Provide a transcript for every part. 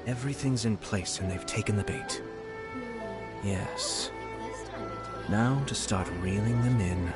Everything's in place and they've taken the bait. Yes. Now to start reeling them in.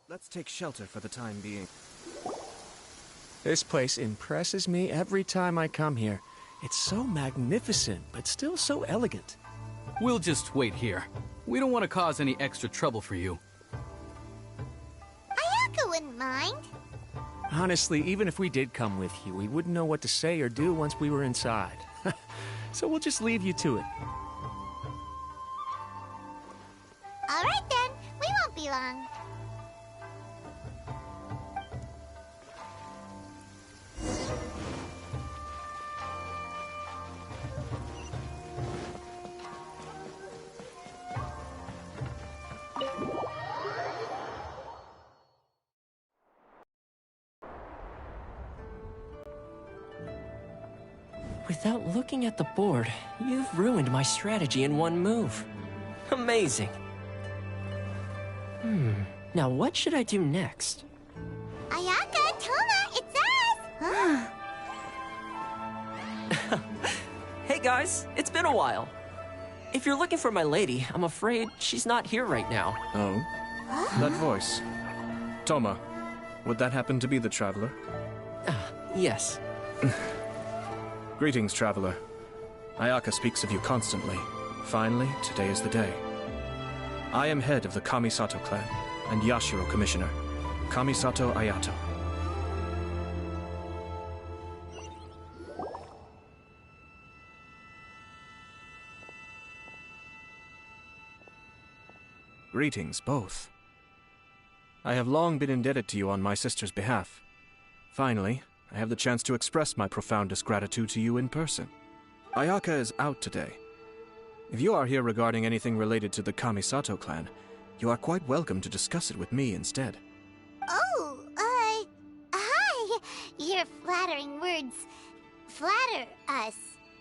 Let's take shelter for the time being. This place impresses me every time I come here. It's so magnificent, but still so elegant. We'll just wait here. We don't want to cause any extra trouble for you. Ayato wouldn't mind. Honestly, even if we did come with you, we wouldn't know what to say or do once we were inside. So we'll just leave you to it. All right then, we won't be long. Without looking at the board, you've ruined my strategy in one move. Amazing. Now what should I do next? Ayaka, Toma, it's us! Hey guys, it's been a while. If you're looking for my lady, I'm afraid she's not here right now. Oh? That voice. Toma, would that happen to be the Traveler? Yes. Greetings, Traveler. Ayaka speaks of you constantly. Finally, today is the day. I am head of the Kamisato clan and Yashiro Commissioner, Kamisato Ayato. Greetings, both. I have long been indebted to you on my sister's behalf. Finally, I have the chance to express my profoundest gratitude to you in person. Ayaka is out today. If you are here regarding anything related to the Kamisato clan, you are quite welcome to discuss it with me instead. Oh, hi! Your flattering words flatter us.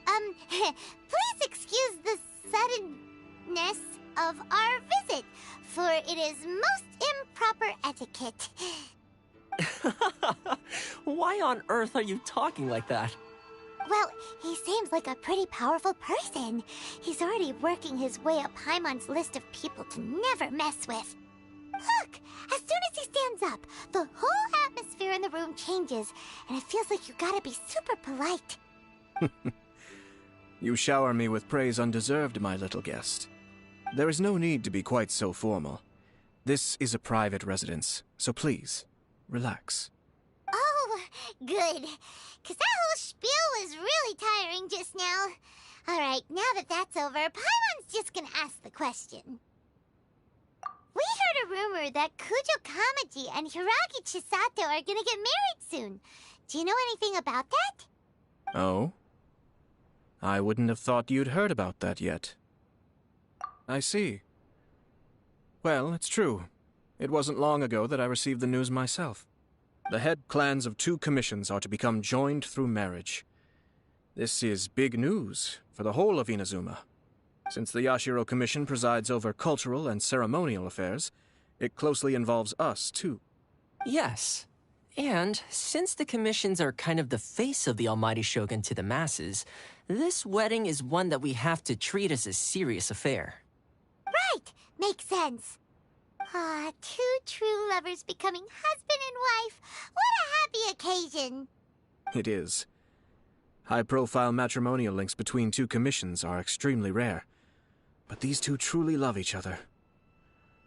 Please excuse the suddenness of our visit, for it is most improper etiquette. Why on earth are you talking like that? Well, he seems like a pretty powerful person. He's already working his way up Paimon's list of people to never mess with. Look! As soon as he stands up, the whole atmosphere in the room changes, and it feels like you gotta be super polite. You shower me with praise undeserved, my little guest. There is no need to be quite so formal. This is a private residence, so please, relax. Oh, good. 'Cause that whole spiel was really tiring just now. Alright, now that that's over, Paimon's just gonna ask the question. We heard a rumor that Kujo Kamaji and Hiragi Chisato are gonna get married soon. Do you know anything about that? Oh? I wouldn't have thought you'd heard about that yet. I see. Well, it's true. It wasn't long ago that I received the news myself. The head clans of 2 commissions are to become joined through marriage. This is big news for the whole of Inazuma. Since the Yashiro Commission presides over cultural and ceremonial affairs, it closely involves us, too. Yes. And since the commissions are kind of the face of the Almighty Shogun to the masses, this wedding is one that we have to treat as a serious affair. Right! Makes sense. Ah, 2 true lovers becoming husband and wife. What a happy occasion! It is. High-profile matrimonial links between 2 commissions are extremely rare. But these 2 truly love each other.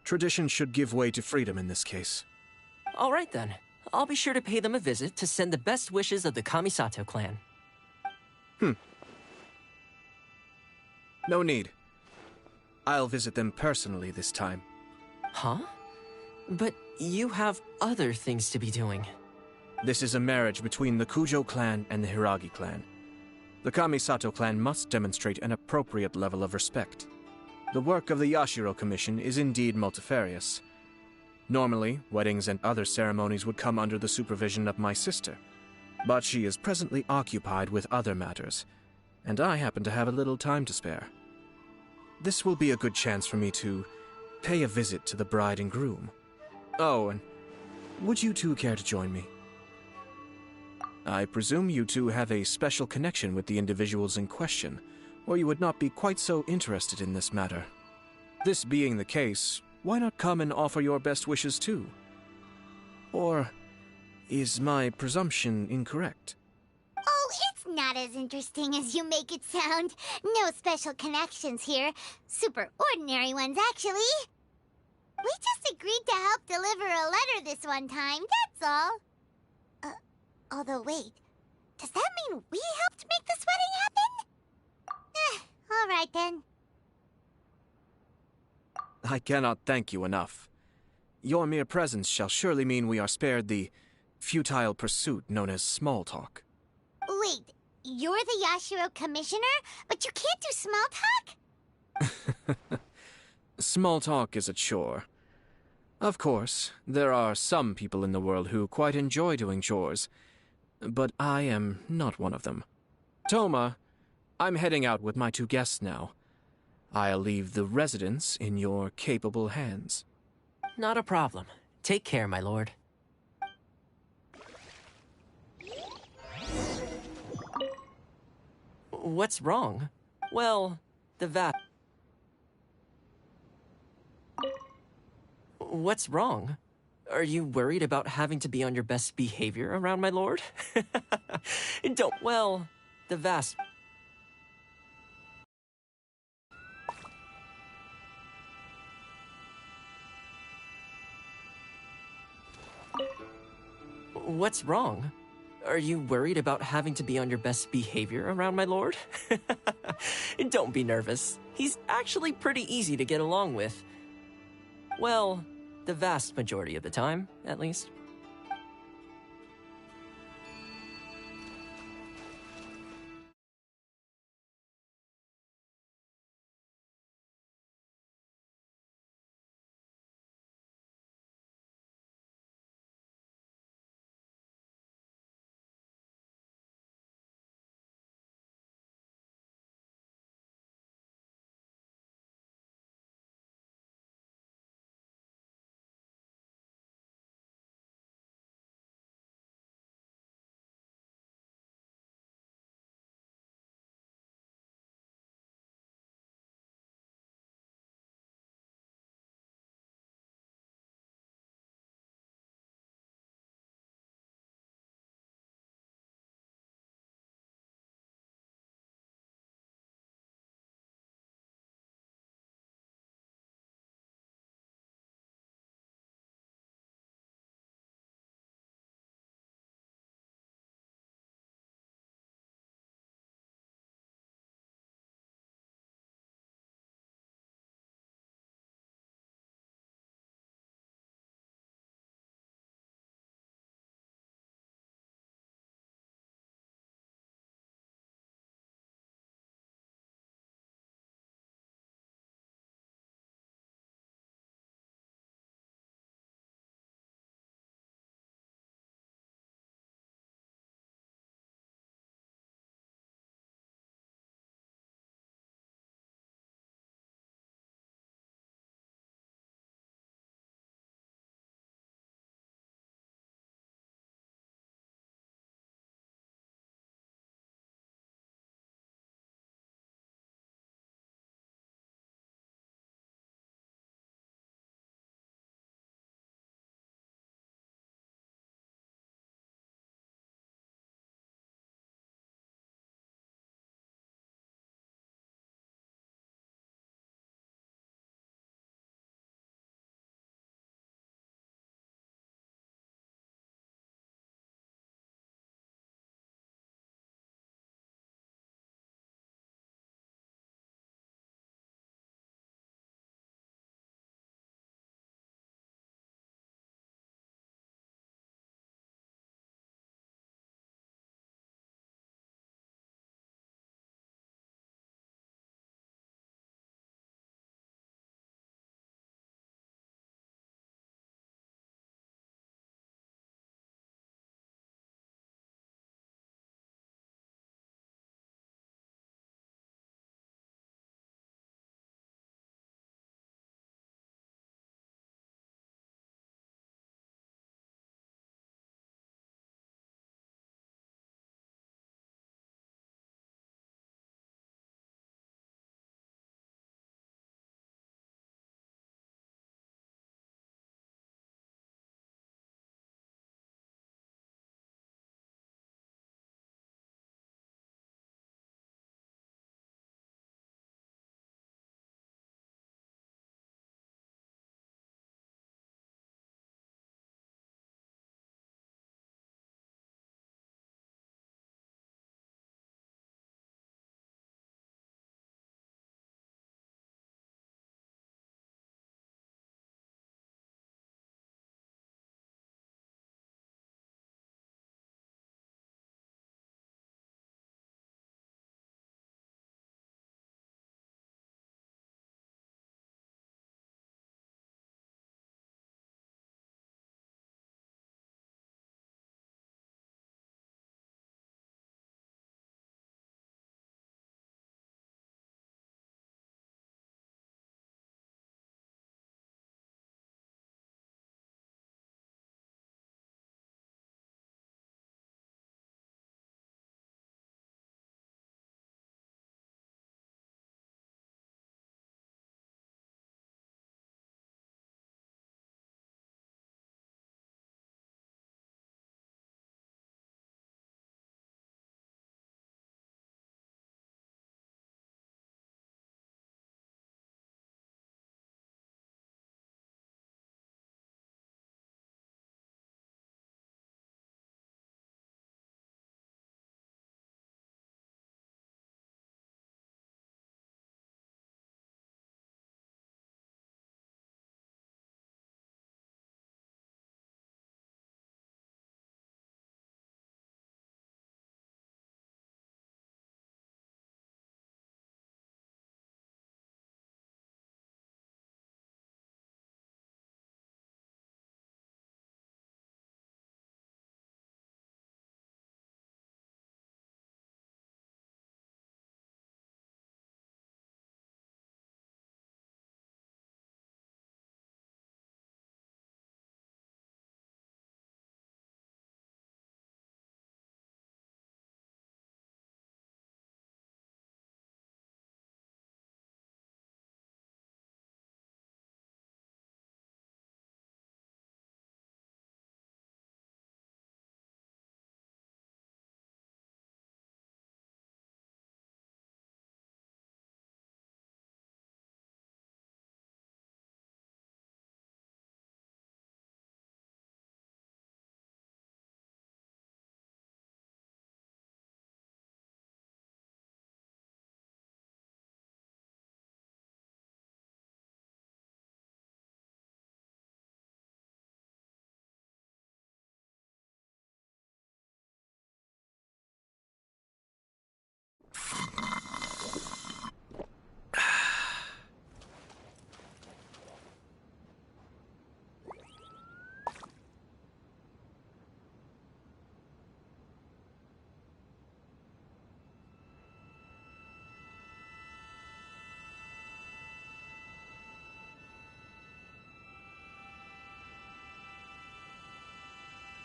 Tradition should give way to freedom in this case. All right then. I'll be sure to pay them a visit to send the best wishes of the Kamisato clan. No need. I'll visit them personally this time. Huh? But you have other things to be doing. This is a marriage between the Kujo clan and the Hiragi clan. The Kamisato clan must demonstrate an appropriate level of respect. The work of the Yashiro Commission is indeed multifarious. Normally, weddings and other ceremonies would come under the supervision of my sister. But she is presently occupied with other matters, and I happen to have a little time to spare. This will be a good chance for me to pay a visit to the bride and groom. Oh, and would you two care to join me? I presume you two have a special connection with the individuals in question, or you would not be quite so interested in this matter. This being the case, why not come and offer your best wishes too? Or is my presumption incorrect? Oh, it's not as interesting as you make it sound. No special connections here. Super ordinary ones, actually. We just agreed to help deliver a letter this one time, that's all. Although wait, does that mean we helped make this wedding happen? All right then. I cannot thank you enough. Your mere presence shall surely mean we are spared the futile pursuit known as small talk. Wait, you're the Yashiro Commissioner, but you can't do small talk? Small talk is a chore. Of course, there are some people in the world who quite enjoy doing chores, but I am not one of them. Toma, I'm heading out with my two guests now. I'll leave the residence in your capable hands. Not a problem. Take care, my lord. What's wrong? Well, What's wrong? Are you worried about having to be on your best behavior around my lord? The vast... What's wrong? Are you worried about having to be on your best behavior around my lord? Don't be nervous. He's actually pretty easy to get along with. Well, the vast majority of the time, at least.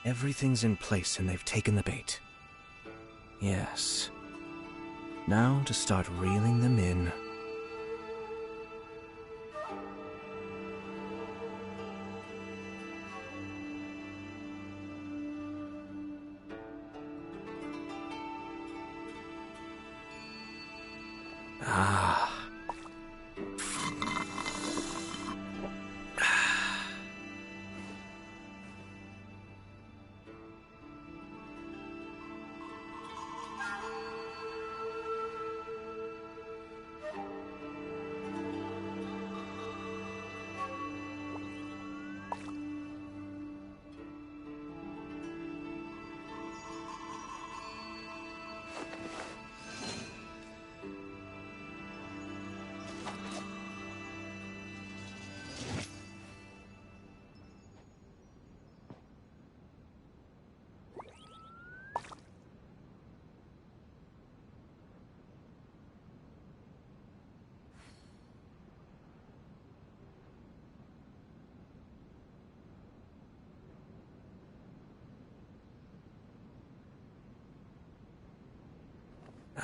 Everything's in place and they've taken the bait. Yes. Now to start reeling them in. Ah.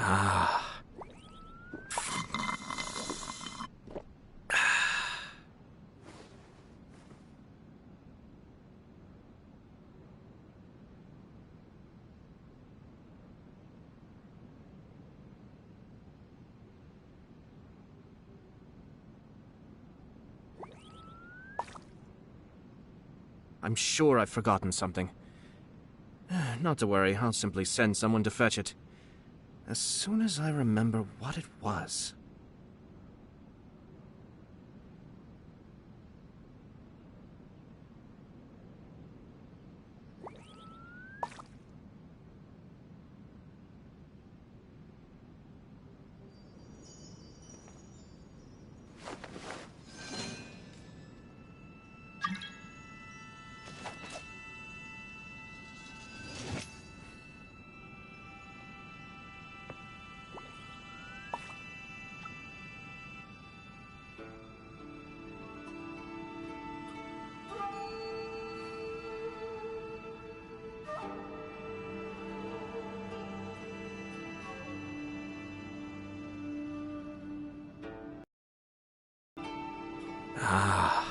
Ah. I'm sure I've forgotten something. Not to worry, I'll simply send someone to fetch it. As soon as I remember what it was. Ah.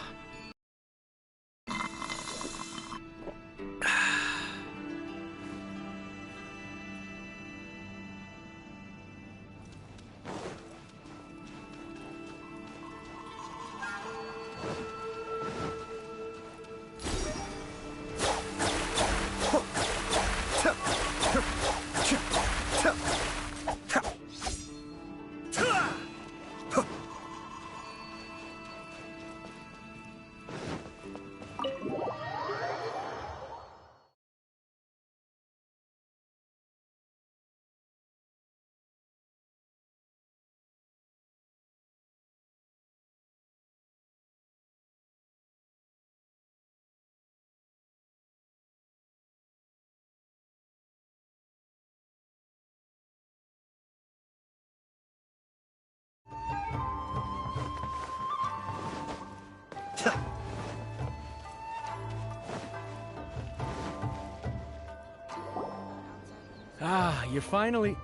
Ah, you're finally...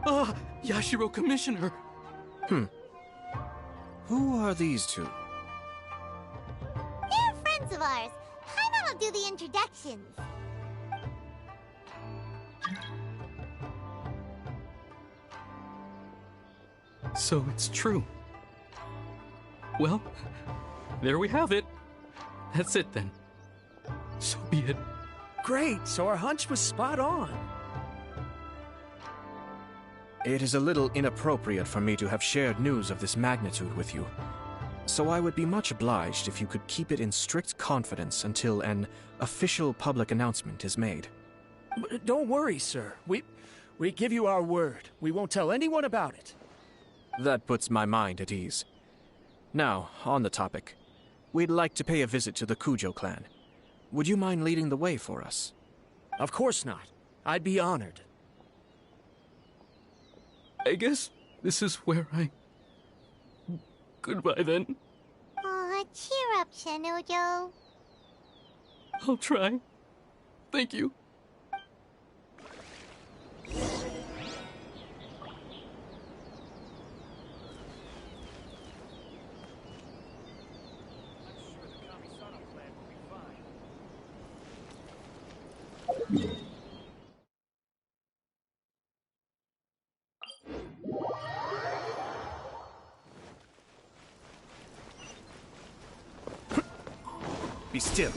Ah, Yashiro Commissioner! Who are these two? They're friends of ours. Paimon will do the introductions. So it's true. Well, there we have it. That's it then. So be it. Great, so our hunch was spot on. It is a little inappropriate for me to have shared news of this magnitude with you. So I would be much obliged if you could keep it in strict confidence until an official public announcement is made. Don't worry, sir. We give you our word. We won't tell anyone about it. That puts my mind at ease. Now, on the topic. We'd like to pay a visit to the Kujo clan. Would you mind leading the way for us? Of course not. I'd be honored. I guess this is where I... Goodbye then. Aw, cheer up, Shinojo. I'll try. Thank you. Be still.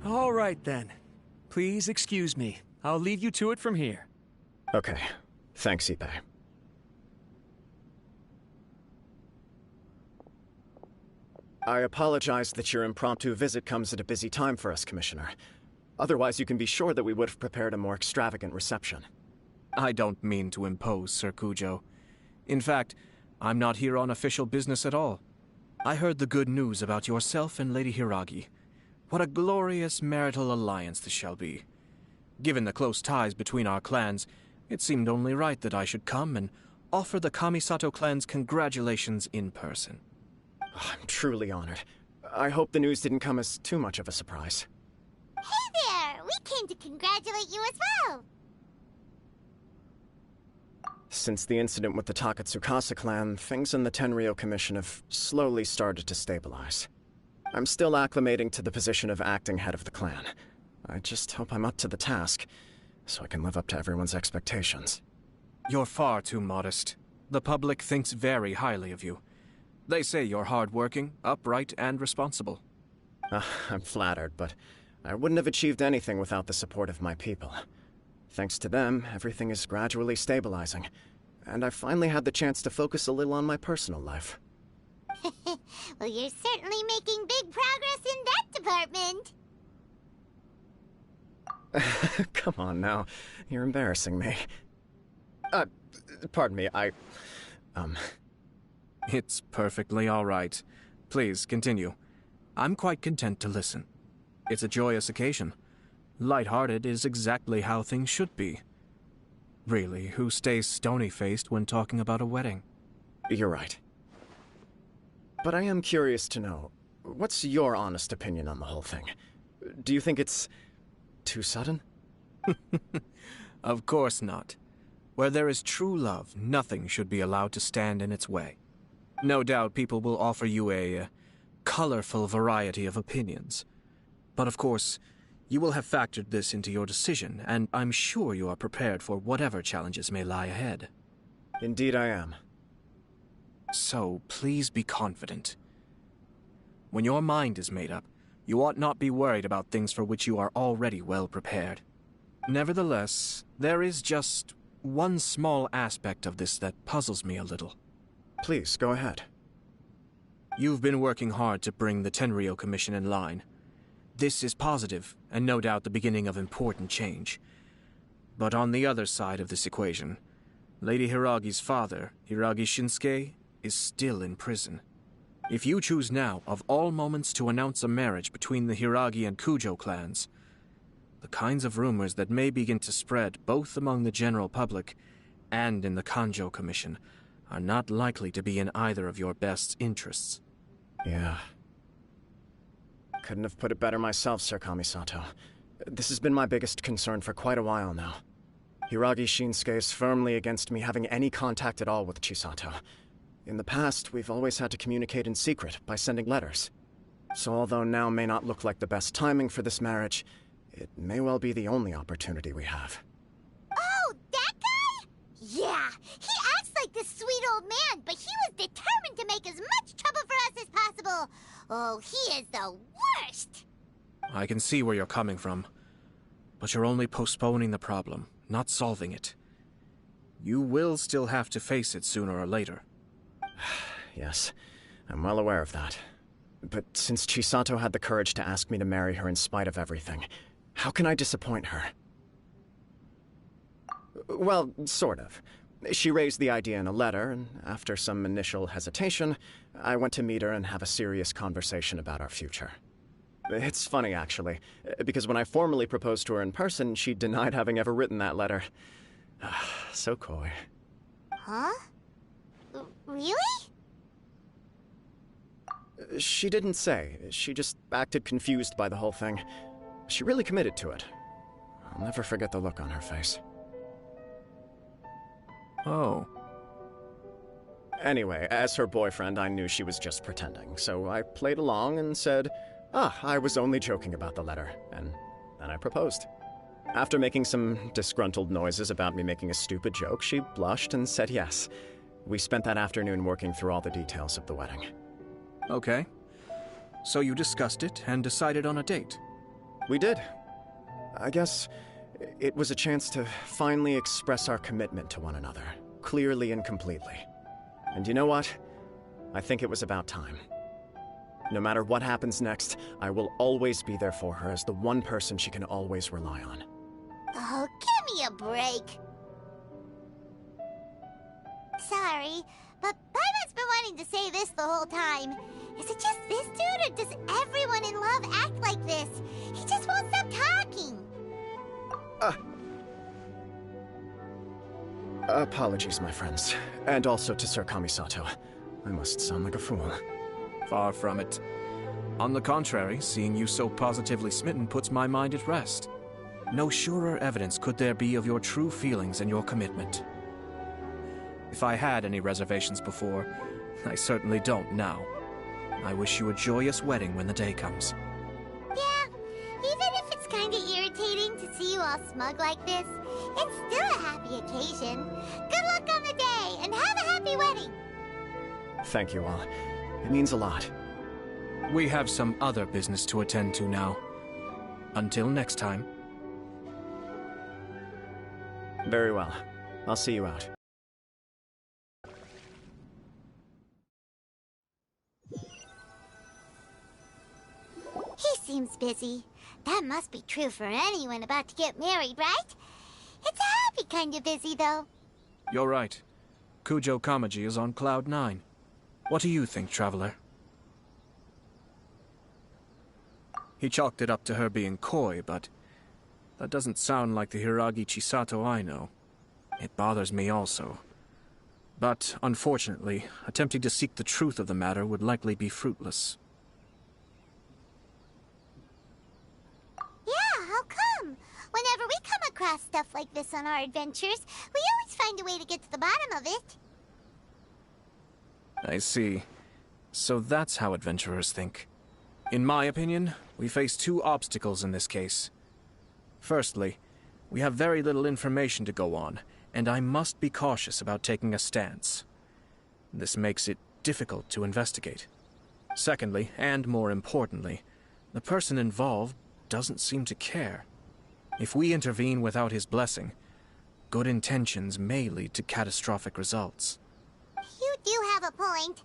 All right, then. Please excuse me. I'll leave you to it from here. Okay. Thanks, Ippei. I apologize that your impromptu visit comes at a busy time for us, Commissioner. Otherwise, you can be sure that we would have prepared a more extravagant reception. I don't mean to impose, Sir Kujo. In fact, I'm not here on official business at all. I heard the good news about yourself and Lady Hiragi. What a glorious marital alliance this shall be. Given the close ties between our clans, it seemed only right that I should come and offer the Kamisato clan's congratulations in person. I'm truly honored. I hope the news didn't come as too much of a surprise. Hey there! We came to congratulate you as well! Since the incident with the Takatsukasa clan, things in the Tenryou Commission have slowly started to stabilize. I'm still acclimating to the position of acting head of the clan. I just hope I'm up to the task, so I can live up to everyone's expectations. You're far too modest. The public thinks very highly of you. They say you're hardworking, upright, and responsible. I'm flattered, but I wouldn't have achieved anything without the support of my people. Thanks to them, everything is gradually stabilizing, and I've finally had the chance to focus a little on my personal life. Well, you're certainly making big progress in that department. Come on now, you're embarrassing me. Pardon me, It's perfectly all right. Please, continue. I'm quite content to listen. It's a joyous occasion. Light-hearted is exactly how things should be. Really, who stays stony-faced when talking about a wedding? You're right. But I am curious to know, what's your honest opinion on the whole thing? Do you think it's too sudden? Of course not. Where there is true love, nothing should be allowed to stand in its way. No doubt people will offer you a colorful variety of opinions. But of course, you will have factored this into your decision, and I'm sure you are prepared for whatever challenges may lie ahead. Indeed I am. So, please be confident. When your mind is made up, you ought not be worried about things for which you are already well prepared. Nevertheless, there is just one small aspect of this that puzzles me a little. Please, go ahead. You've been working hard to bring the Tenryou Commission in line. This is positive, and no doubt the beginning of important change. But on the other side of this equation, Lady Hiragi's father, Hiragi Shinsuke, is still in prison. If you choose now, of all moments, to announce a marriage between the Hiragi and Kujo clans, the kinds of rumors that may begin to spread both among the general public and in the Kanjo Commission are not likely to be in either of your best interests. Yeah. Couldn't have put it better myself, Sir Kamisato. This has been my biggest concern for quite a while now. Hiragi Shinsuke is firmly against me having any contact at all with Chisato. In the past, we've always had to communicate in secret by sending letters. So although now may not look like the best timing for this marriage, it may well be the only opportunity we have. Oh, that guy? Yeah, he acts like this sweet old man, but he was determined to make as much trouble for us as possible. Oh, he is the worst! I can see where you're coming from, but you're only postponing the problem, not solving it. You will still have to face it sooner or later. Yes, I'm well aware of that. But since Chisato had the courage to ask me to marry her in spite of everything, how can I disappoint her? Well, sort of. She raised the idea in a letter, and after some initial hesitation, I went to meet her and have a serious conversation about our future. It's funny, actually, because when I formally proposed to her in person, she denied having ever written that letter. So coy. Huh? Really? She didn't say. She just acted confused by the whole thing. She really committed to it. I'll never forget the look on her face. Oh. Anyway, as her boyfriend, I knew she was just pretending, so I played along and said, I was only joking about the letter, and then I proposed. After making some disgruntled noises about me making a stupid joke, she blushed and said yes. We spent that afternoon working through all the details of the wedding. Okay. So you discussed it and decided on a date? We did. I guess it was a chance to finally express our commitment to one another, clearly and completely. And you know what? I think it was about time. No matter what happens next, I will always be there for her as the one person she can always rely on. Oh, give me a break. Sorry, but Paimon's been wanting to say this the whole time. Is it just this dude, or does everyone in love act like this? He just won't stop talking. Apologies, my friends. And also to Sir Kamisato. I must sound like a fool. Far from it. On the contrary, seeing you so positively smitten puts my mind at rest. No surer evidence could there be of your true feelings and your commitment. If I had any reservations before, I certainly don't now. I wish you a joyous wedding when the day comes. Yeah, even if it's kinda irritating to see you all smug like this, it's still a happy occasion. Good luck on the day, and have a happy wedding! Thank you all. It means a lot. We have some other business to attend to now. Until next time. Very well. I'll see you out. He seems busy. That must be true for anyone about to get married, right? It's a happy kind of busy, though. You're right. Kujo Kamaji is on Cloud 9. What do you think, Traveler? He chalked it up to her being coy, but that doesn't sound like the Hiragi Chisato I know. It bothers me also. But, unfortunately, attempting to seek the truth of the matter would likely be fruitless. Yeah, how come? Whenever we come across stuff like this on our adventures, we always find a way to get to the bottom of it. I see. So that's how adventurers think. In my opinion, we face two obstacles in this case. Firstly, we have very little information to go on, and I must be cautious about taking a stance. This makes it difficult to investigate. Secondly, and more importantly, the person involved doesn't seem to care. If we intervene without his blessing, good intentions may lead to catastrophic results. You do have a point.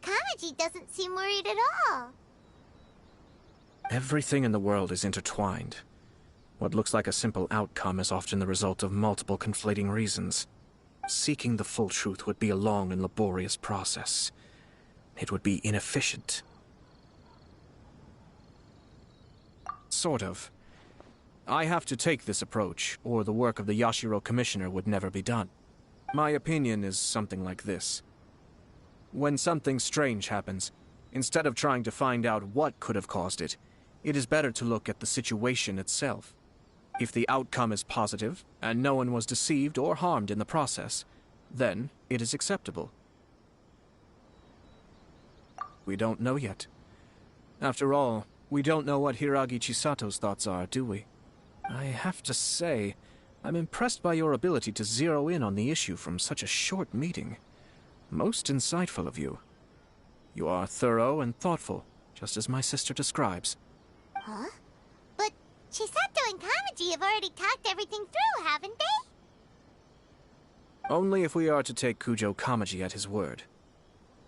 Kamaji doesn't seem worried at all. Everything in the world is intertwined. What looks like a simple outcome is often the result of multiple conflating reasons. Seeking the full truth would be a long and laborious process. It would be inefficient. Sort of. I have to take this approach, or the work of the Yashiro Commissioner would never be done. My opinion is something like this. When something strange happens, instead of trying to find out what could have caused it, it is better to look at the situation itself. If the outcome is positive, and no one was deceived or harmed in the process, then it is acceptable. We don't know yet. After all, we don't know what Hiragi Chisato's thoughts are, do we? I have to say, I'm impressed by your ability to zero in on the issue from such a short meeting. Most insightful of you. You are thorough and thoughtful, just as my sister describes. Huh? But Chisato and Kamaji have already talked everything through, haven't they? Only if we are to take Kujo Kamaji at his word.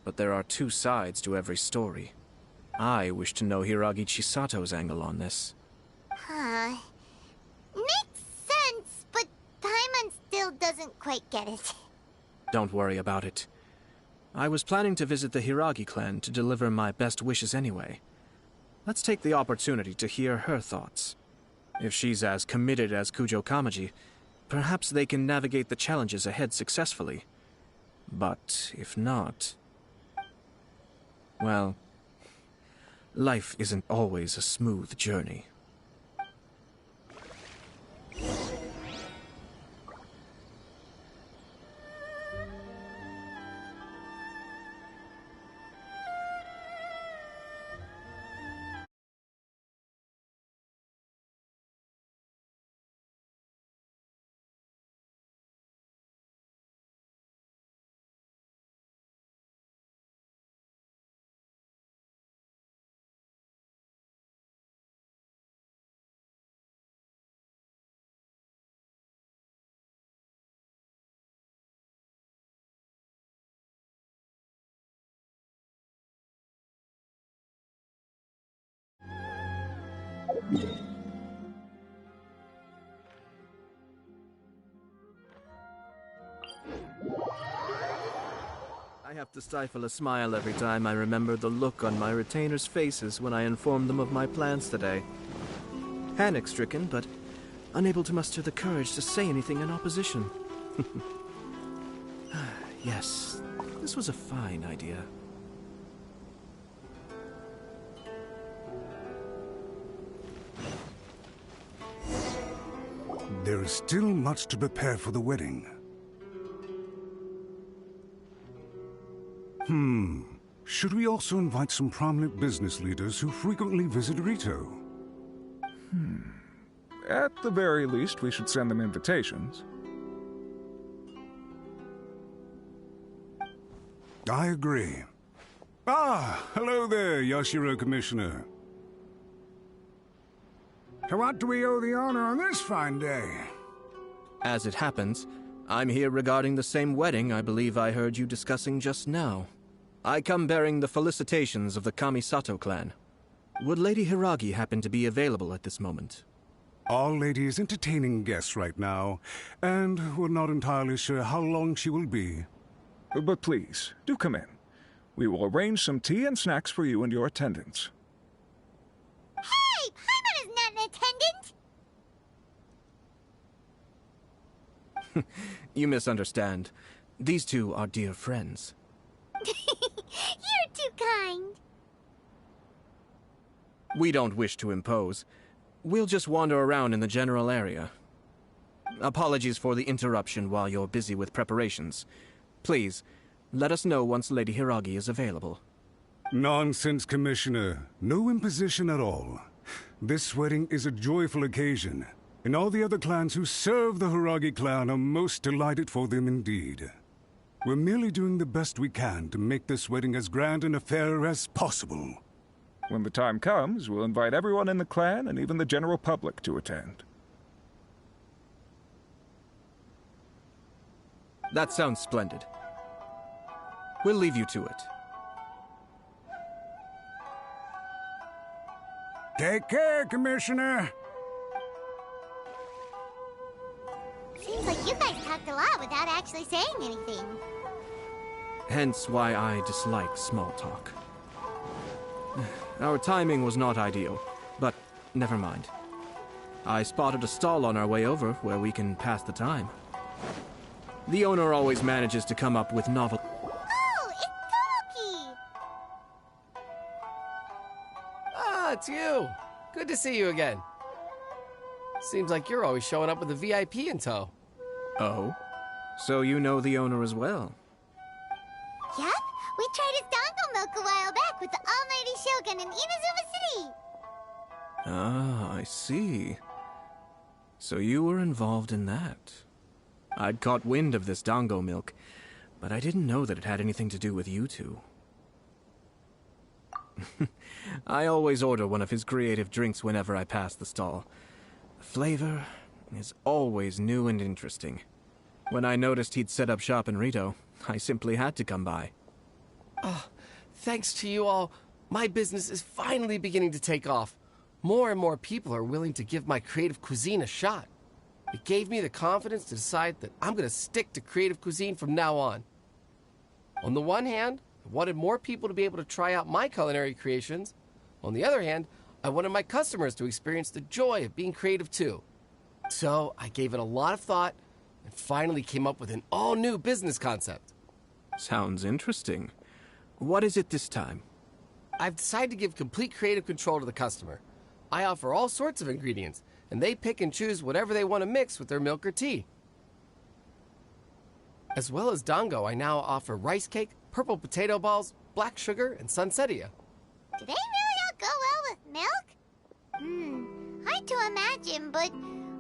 But there are two sides to every story. I wish to know Hiragi Chisato's angle on this. Huh. Makes sense, but Paimon still doesn't quite get it. Don't worry about it. I was planning to visit the Hiragi clan to deliver my best wishes anyway. Let's take the opportunity to hear her thoughts. If she's as committed as Kujo Kamaji, perhaps they can navigate the challenges ahead successfully. But if not... well, life isn't always a smooth journey. I have to stifle a smile every time I remember the look on my retainers' faces when I informed them of my plans today. Panic-stricken, but unable to muster the courage to say anything in opposition. Yes, this was a fine idea. There is still much to prepare for the wedding. Should we also invite some prominent business leaders who frequently visit Rito? At the very least, we should send them invitations. I agree. Ah, hello there, Yashiro Commissioner. To what do we owe the honor on this fine day? As it happens, I'm here regarding the same wedding I believe I heard you discussing just now. I come bearing the felicitations of the Kamisato clan. Would Lady Hiragi happen to be available at this moment? Our lady is entertaining guests right now, and we're not entirely sure how long she will be. But please, do come in. We will arrange some tea and snacks for you and your attendants. Hey! Paimon is not an attendant! You misunderstand. These two are dear friends. You're too kind. We don't wish to impose. We'll just wander around in the general area. Apologies for the interruption while you're busy with preparations. Please, let us know once Lady Hiragi is available. Nonsense, Commissioner. No imposition at all. This wedding is a joyful occasion, and all the other clans who serve the Hiragi clan are most delighted for them indeed. We're merely doing the best we can to make this wedding as grand an affair as possible. When the time comes, we'll invite everyone in the clan and even the general public to attend. That sounds splendid. We'll leave you to it. Take care, Commissioner. Seems like you guys talked a lot without actually saying anything. Hence why I dislike small talk. Our timing was not ideal, but never mind. I spotted a stall on our way over where we can pass the time. The owner always manages to come up with novel... Oh, it's Tomoki! Ah, it's you. Good to see you again. Seems like you're always showing up with a VIP in tow. Oh? So you know the owner as well? Yup, we tried his dango milk a while back with the almighty Shogun in Inazuma City. Ah, I see. So you were involved in that. I'd caught wind of this dango milk, but I didn't know that it had anything to do with you two. I always order one of his creative drinks whenever I pass the stall. The flavor is always new and interesting. When I noticed he'd set up shop in Rito, I simply had to come by. Oh, thanks to you all, my business is finally beginning to take off. More and more people are willing to give my creative cuisine a shot. It gave me the confidence to decide that I'm going to stick to creative cuisine from now on. On the one hand, I wanted more people to be able to try out my culinary creations. On the other hand, I wanted my customers to experience the joy of being creative too. So I gave it a lot of thought and finally came up with an all-new business concept. Sounds interesting. What is it this time? I've decided to give complete creative control to the customer. I offer all sorts of ingredients, and they pick and choose whatever they want to mix with their milk or tea. As well as Dango, I now offer rice cake, purple potato balls, black sugar, and sunsettia. Do they really all go well with milk? Hard to imagine, but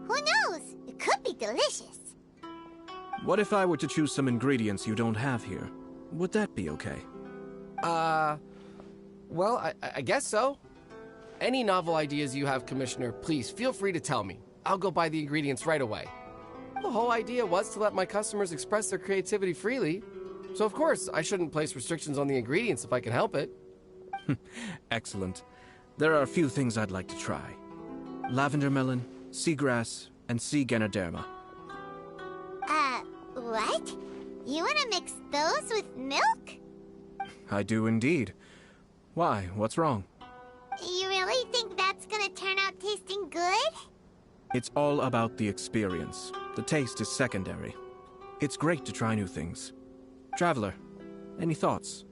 who knows? It could be delicious. What if I were to choose some ingredients you don't have here? Would that be okay? Well, I guess so. Any novel ideas you have, Commissioner, please feel free to tell me. I'll go buy the ingredients right away. The whole idea was to let my customers express their creativity freely. So of course, I shouldn't place restrictions on the ingredients if I can help it. Excellent. There are a few things I'd like to try. Lavender melon, seagrass, and sea ganoderma. What? You want to mix those with milk? I do indeed. Why? What's wrong? You really think that's gonna turn out tasting good? It's all about the experience. The taste is secondary. It's great to try new things. Traveler, any thoughts?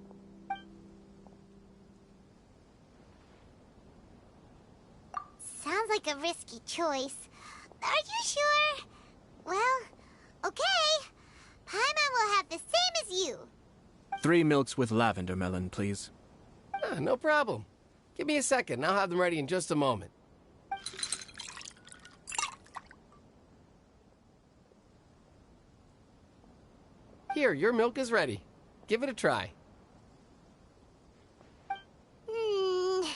Sounds like a risky choice. Are you sure? Well, okay. Paimon will have the same as you. 3 milks with lavender melon, please. No problem. Give me a second, I'll have them ready in just a moment. Here, your milk is ready. Give it a try. Yep,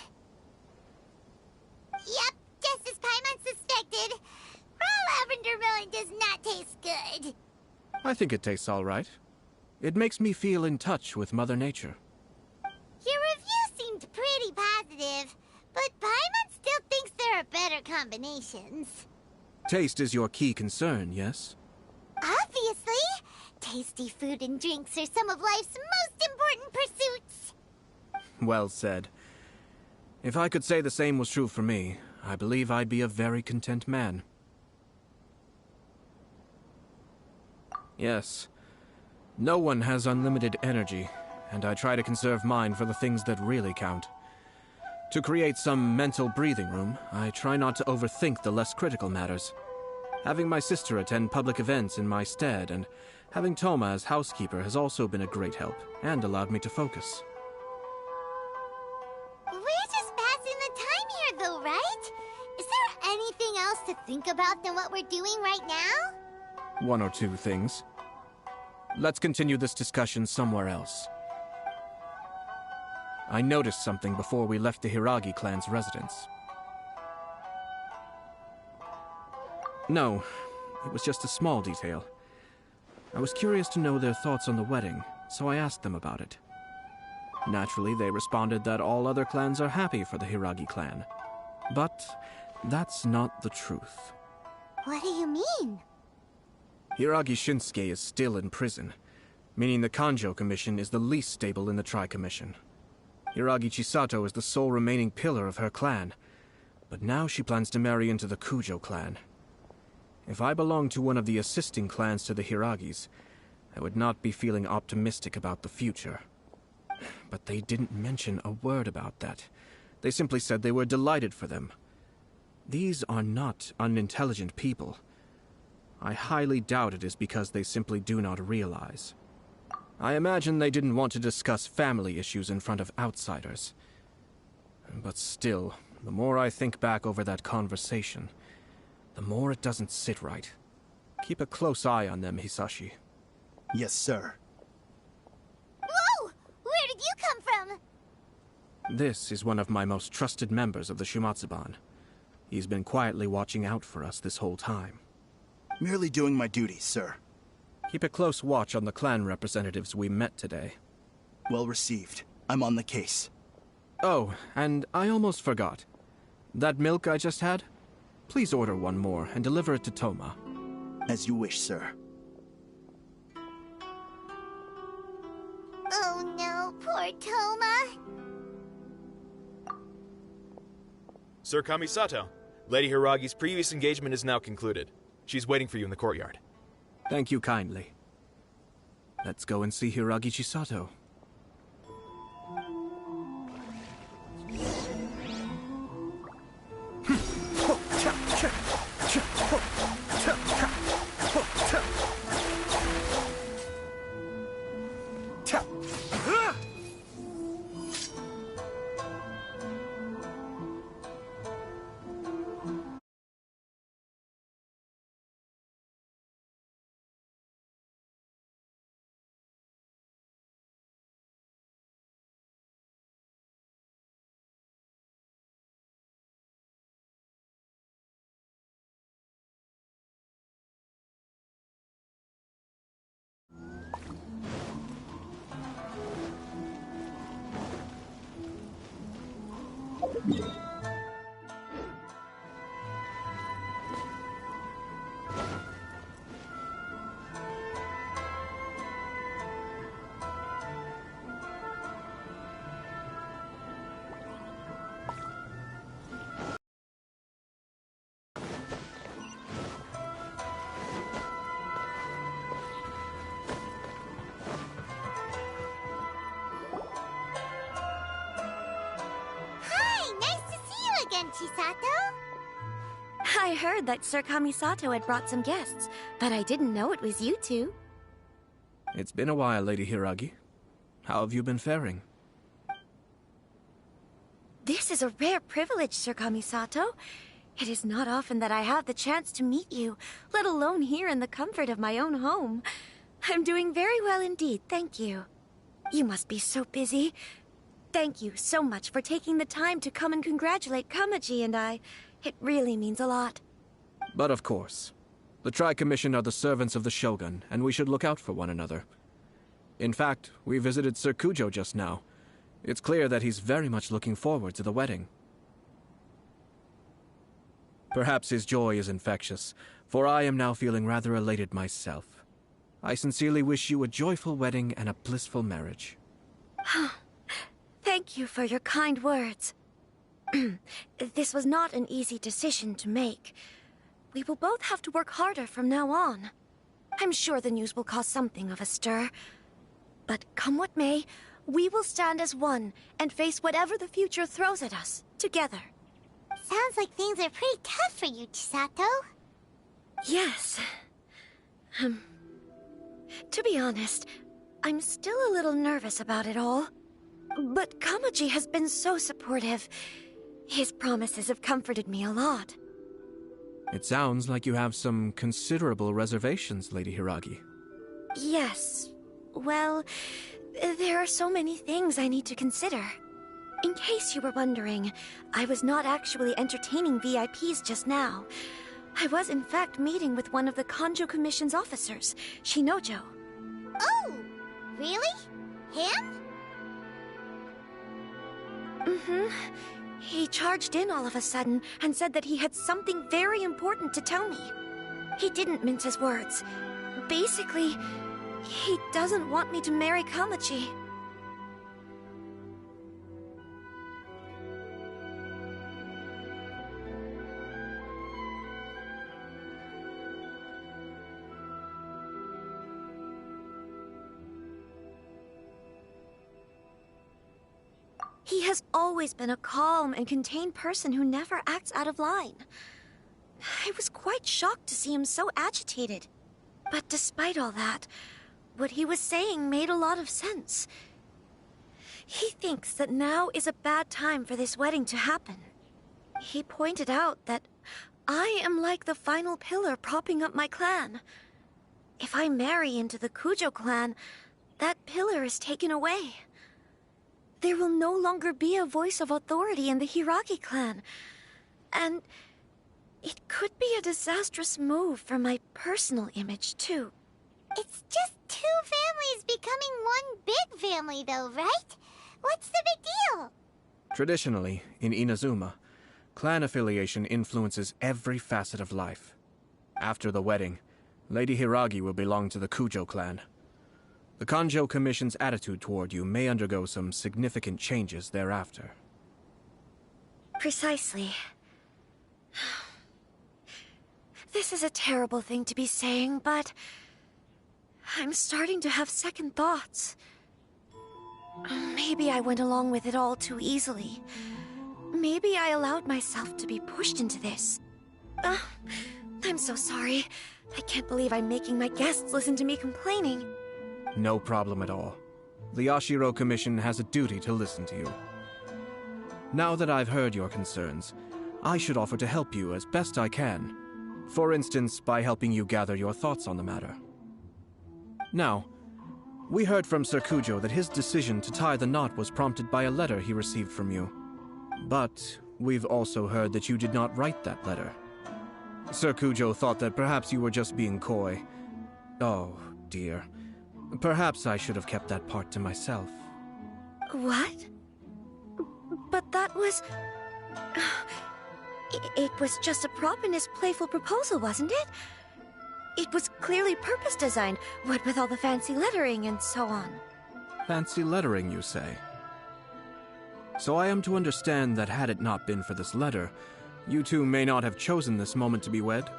just as Paimon suspected. Raw lavender melon does not taste good. I think it tastes all right. It makes me feel in touch with Mother Nature. Your review seemed pretty positive, but Paimon still thinks there are better combinations. Taste is your key concern, yes? Obviously! Tasty food and drinks are some of life's most important pursuits. Well said. If I could say the same was true for me, I believe I'd be a very content man. Yes. No one has unlimited energy, and I try to conserve mine for the things that really count. To create some mental breathing room, I try not to overthink the less critical matters. Having my sister attend public events in my stead and having Toma as housekeeper has also been a great help and allowed me to focus. We're just passing the time here though, right? Is there anything else to think about than what we're doing right now? 1 or 2 things. Let's continue this discussion somewhere else. I noticed something before we left the Hiragi clan's residence. No, it was just a small detail. I was curious to know their thoughts on the wedding, so I asked them about it. Naturally, they responded that all other clans are happy for the Hiragi clan. But that's not the truth. What do you mean? Hiragi Shinsuke is still in prison, meaning the Kanjo Commission is the least stable in the Tri-Commission. Hiragi Chisato is the sole remaining pillar of her clan, but now she plans to marry into the Kujo clan. If I belonged to one of the assisting clans to the Hiragis, I would not be feeling optimistic about the future. But they didn't mention a word about that. They simply said they were delighted for them. These are not unintelligent people. I highly doubt it is because they simply do not realize. I imagine they didn't want to discuss family issues in front of outsiders. But still, the more I think back over that conversation, the more it doesn't sit right. Keep a close eye on them, Hisashi. Yes, sir. Whoa! Where did you come from? This is one of my most trusted members of the Shumatsuban. He's been quietly watching out for us this whole time. Merely doing my duty, sir. Keep a close watch on the clan representatives we met today. Well received. I'm on the case. Oh, and I almost forgot. That milk I just had? Please order one more and deliver it to Toma. As you wish, sir. Lord Toma. Sir Kamisato, Lady Hiragi's previous engagement is now concluded. She's waiting for you in the courtyard. Thank you kindly. Let's go and see Hiragi Chisato. Chisato? I heard that Sir Kamisato had brought some guests, but I didn't know it was you two. It's been a while, Lady Hiragi. How have you been faring? This is a rare privilege, Sir Kamisato. It is not often that I have the chance to meet you, let alone here in the comfort of my own home. I'm doing very well indeed, thank you. You must be so busy. Thank you so much for taking the time to come and congratulate Kamaji and I. It really means a lot. But of course. The Tri-Commission are the servants of the Shogun, and we should look out for one another. In fact, we visited Sir Kujo just now. It's clear that he's very much looking forward to the wedding. Perhaps his joy is infectious, for I am now feeling rather elated myself. I sincerely wish you a joyful wedding and a blissful marriage. Thank you for your kind words. This was not an easy decision to make. We will both have to work harder from now on. I'm sure the news will cause something of a stir. But come what may, we will stand as one and face whatever the future throws at us, together. Sounds like things are pretty tough for you, Chisato. Yes. To be honest, I'm still a little nervous about it all. But Kamaji has been so supportive. His promises have comforted me a lot. It sounds like you have some considerable reservations, Lady Hiragi. Yes. Well, there are so many things I need to consider. In case you were wondering, I was not actually entertaining VIPs just now. I was in fact meeting with one of the Kanjo Commission's officers, Shinojo. Oh! Really? Him? Mm-hmm. He charged in all of a sudden and said that he had something very important to tell me. He didn't mince his words. Basically, he doesn't want me to marry Kamaji. He has always been a calm and contained person who never acts out of line. I was quite shocked to see him so agitated. But despite all that, what he was saying made a lot of sense. He thinks that now is a bad time for this wedding to happen. He pointed out that I am like the final pillar propping up my clan. If I marry into the Kujo clan, that pillar is taken away. There will no longer be a voice of authority in the Hiragi clan. And it could be a disastrous move for my personal image, too. It's just two families becoming one big family, though, right? What's the big deal? Traditionally, in Inazuma, clan affiliation influences every facet of life. After the wedding, Lady Hiragi will belong to the Kujo clan. The Kanjo Commission's attitude toward you may undergo some significant changes thereafter. Precisely. This is a terrible thing to be saying, but I'm starting to have second thoughts. Maybe I went along with it all too easily. Maybe I allowed myself to be pushed into this. I'm so sorry. I can't believe I'm making my guests listen to me complaining. No problem at all. The Yashiro Commission has a duty to listen to you. Now that I've heard your concerns, I should offer to help you as best I can. For instance, by helping you gather your thoughts on the matter. Now, we heard from Sir Kujo that his decision to tie the knot was prompted by a letter he received from you. But we've also heard that you did not write that letter. Sir Kujo thought that perhaps you were just being coy. Oh, dear. Perhaps I should have kept that part to myself. What? But that was... It was just a prop in his playful proposal, wasn't it? It was clearly purpose-designed, what with all the fancy lettering and so on. Fancy lettering, you say? So I am to understand that had it not been for this letter, you two may not have chosen this moment to be wed?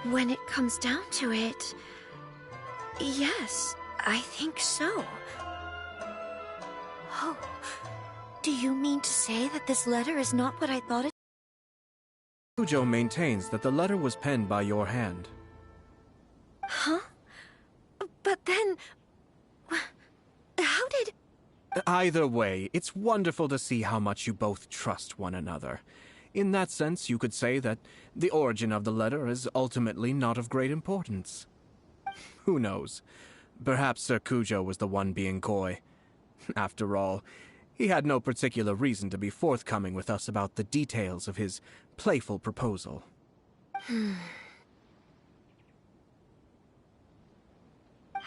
When it comes down to it... yes, I think so. Oh, do you mean to say that this letter is not what I thought it? Kujo maintains that the letter was penned by your hand. Huh? But then... how did... Either way, it's wonderful to see how much you both trust one another. In that sense, you could say that the origin of the letter is ultimately not of great importance. Who knows? Perhaps Sir Kujo was the one being coy. After all, he had no particular reason to be forthcoming with us about the details of his playful proposal.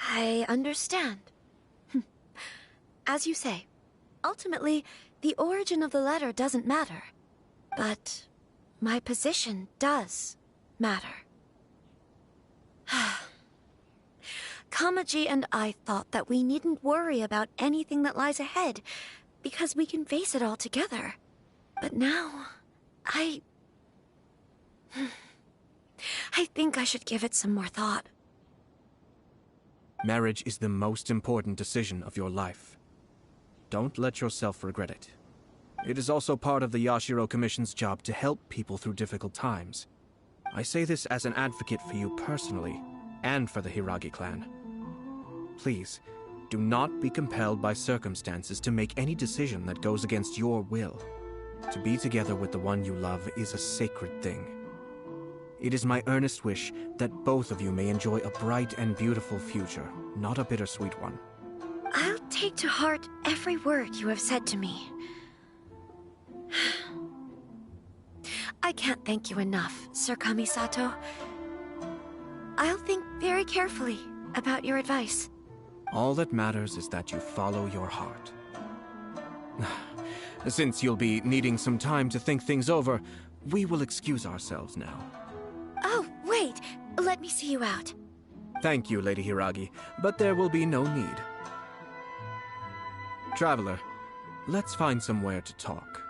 I understand. As you say, ultimately, the origin of the letter doesn't matter. But my position does matter. Kamaji and I thought that we needn't worry about anything that lies ahead, because we can face it all together. But now, I think I should give it some more thought. Marriage is the most important decision of your life. Don't let yourself regret it. It is also part of the Yashiro Commission's job to help people through difficult times. I say this as an advocate for you personally, and for the Hiragi clan. Please, do not be compelled by circumstances to make any decision that goes against your will. To be together with the one you love is a sacred thing. It is my earnest wish that both of you may enjoy a bright and beautiful future, not a bittersweet one. I'll take to heart every word you have said to me. I can't thank you enough, Sir Kamisato. I'll think very carefully about your advice. All that matters is that you follow your heart. Since you'll be needing some time to think things over, we will excuse ourselves now. Oh, wait! Let me see you out. Thank you, Lady Hiragi, but there will be no need. Traveler, let's find somewhere to talk.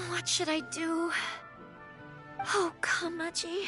What should I do? Oh, Kamaji.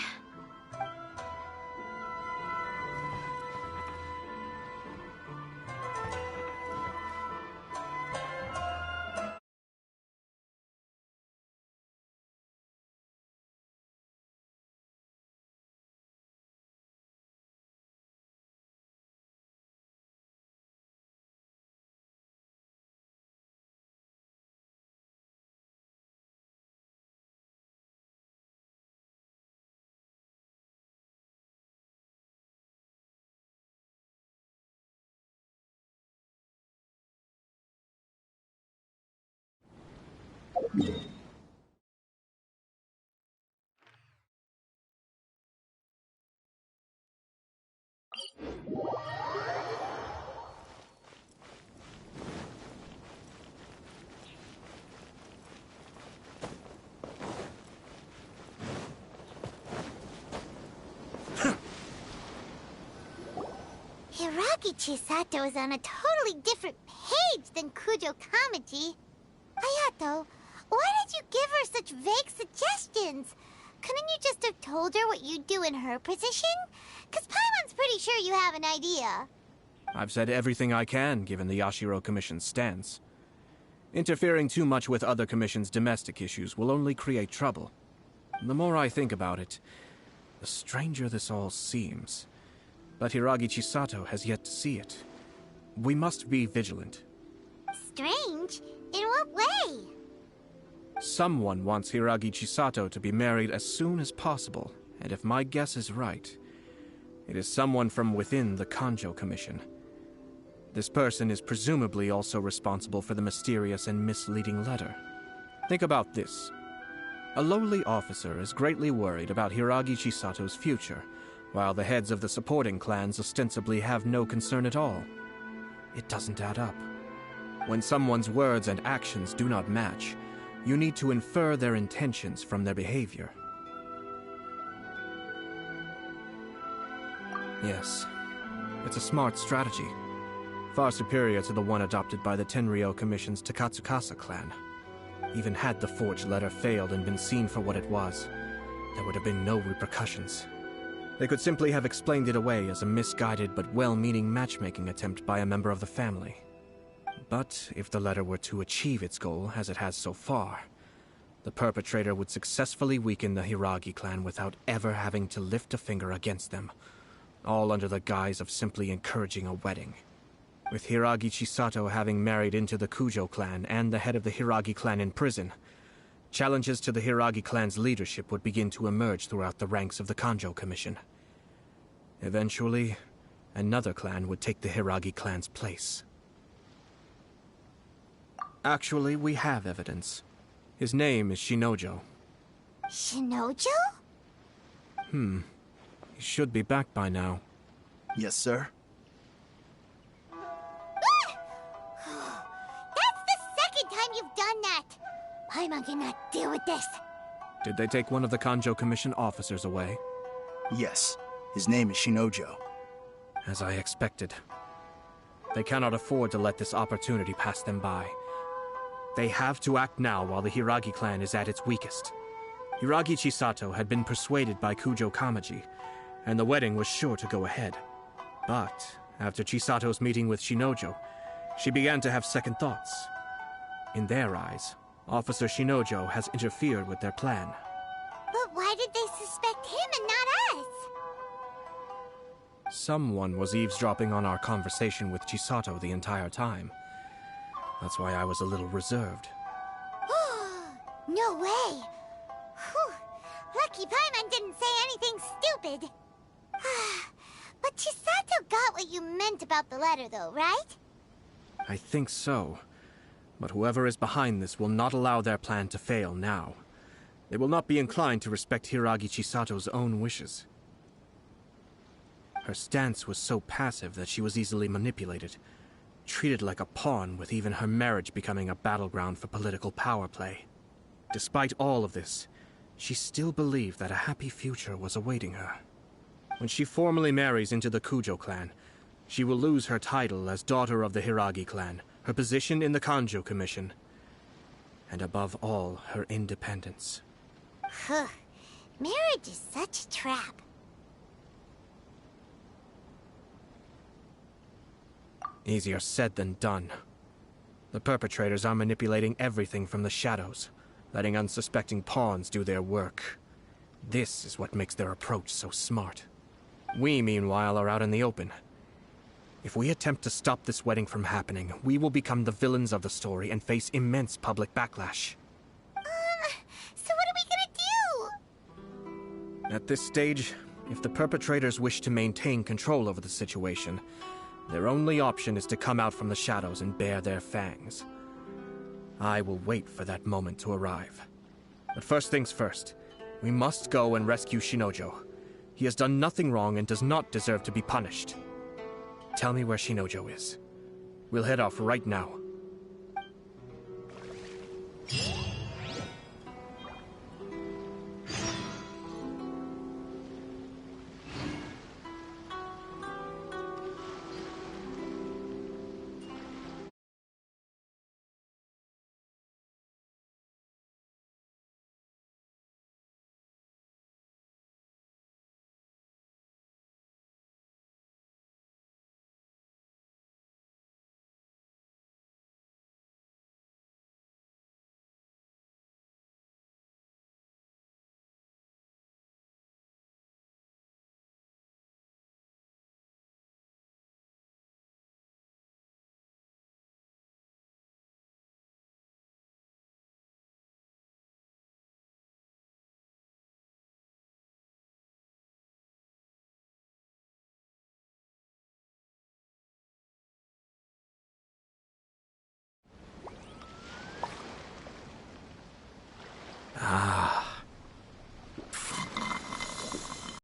Hiragi Chisato is on a totally different page than Kujo Kamaji. Ayato, why did you give her such vague suggestions? Couldn't you just have told her what you'd do in her position? 'Cause Paimon's pretty sure you have an idea. I've said everything I can, given the Yashiro Commission's stance. Interfering too much with other commissions' domestic issues will only create trouble. The more I think about it, the stranger this all seems. But Hiragi Chisato has yet to see it. We must be vigilant. Strange? In what way? Someone wants Hiragi Chisato to be married as soon as possible, and if my guess is right, it is someone from within the Kanjo Commission. This person is presumably also responsible for the mysterious and misleading letter. Think about this. A lowly officer is greatly worried about Hiragi Chisato's future, while the heads of the supporting clans ostensibly have no concern at all. It doesn't add up. When someone's words and actions do not match, you need to infer their intentions from their behavior. Yes, it's a smart strategy. Far superior to the one adopted by the Tenryou Commission's Takatsukasa clan. Even had the forged letter failed and been seen for what it was, there would have been no repercussions. They could simply have explained it away as a misguided but well-meaning matchmaking attempt by a member of the family. But if the letter were to achieve its goal, as it has so far, the perpetrator would successfully weaken the Hiragi clan without ever having to lift a finger against them, all under the guise of simply encouraging a wedding. With Hiragi Chisato having married into the Kujo clan and the head of the Hiragi clan in prison, challenges to the Hiragi clan's leadership would begin to emerge throughout the ranks of the Kanjo Commission. Eventually, another clan would take the Hiragi clan's place. Actually, we have evidence. His name is Shinojo. Shinojo? He should be back by now. Yes, sir. That's the second time you've done that! Paimon cannot deal with this. Did they take one of the Kanjo Commission officers away? Yes. His name is Shinojo. As I expected. They cannot afford to let this opportunity pass them by. They have to act now while the Hiragi clan is at its weakest. Hiragi Chisato had been persuaded by Kujo Kamaji, and the wedding was sure to go ahead. But after Chisato's meeting with Shinojo, she began to have second thoughts. In their eyes, Officer Shinojo has interfered with their plan. But why did they suspect him and not us? Someone was eavesdropping on our conversation with Chisato the entire time. That's why I was a little reserved. No way! Whew. Lucky Paimon didn't say anything stupid. But Chisato got what you meant about the letter, though, right? I think so. But whoever is behind this will not allow their plan to fail now. They will not be inclined to respect Hiragi Chisato's own wishes. Her stance was so passive that she was easily manipulated, treated like a pawn, with even her marriage becoming a battleground for political power play. Despite all of this, she still believed that a happy future was awaiting her. When she formally marries into the Kujo clan, she will lose her title as daughter of the Hiragi clan, her position in the Kanjo Commission, and above all, her independence. Marriage is such a trap. Easier said than done. The perpetrators are manipulating everything from the shadows, letting unsuspecting pawns do their work. This is what makes their approach so smart. We, meanwhile, are out in the open. If we attempt to stop this wedding from happening, we will become the villains of the story and face immense public backlash. So what are we gonna do? At this stage, if the perpetrators wish to maintain control over the situation, their only option is to come out from the shadows and bare their fangs. I will wait for that moment to arrive. But first things first, we must go and rescue Shinojo. He has done nothing wrong and does not deserve to be punished. Tell me where Shinojo is. We'll head off right now.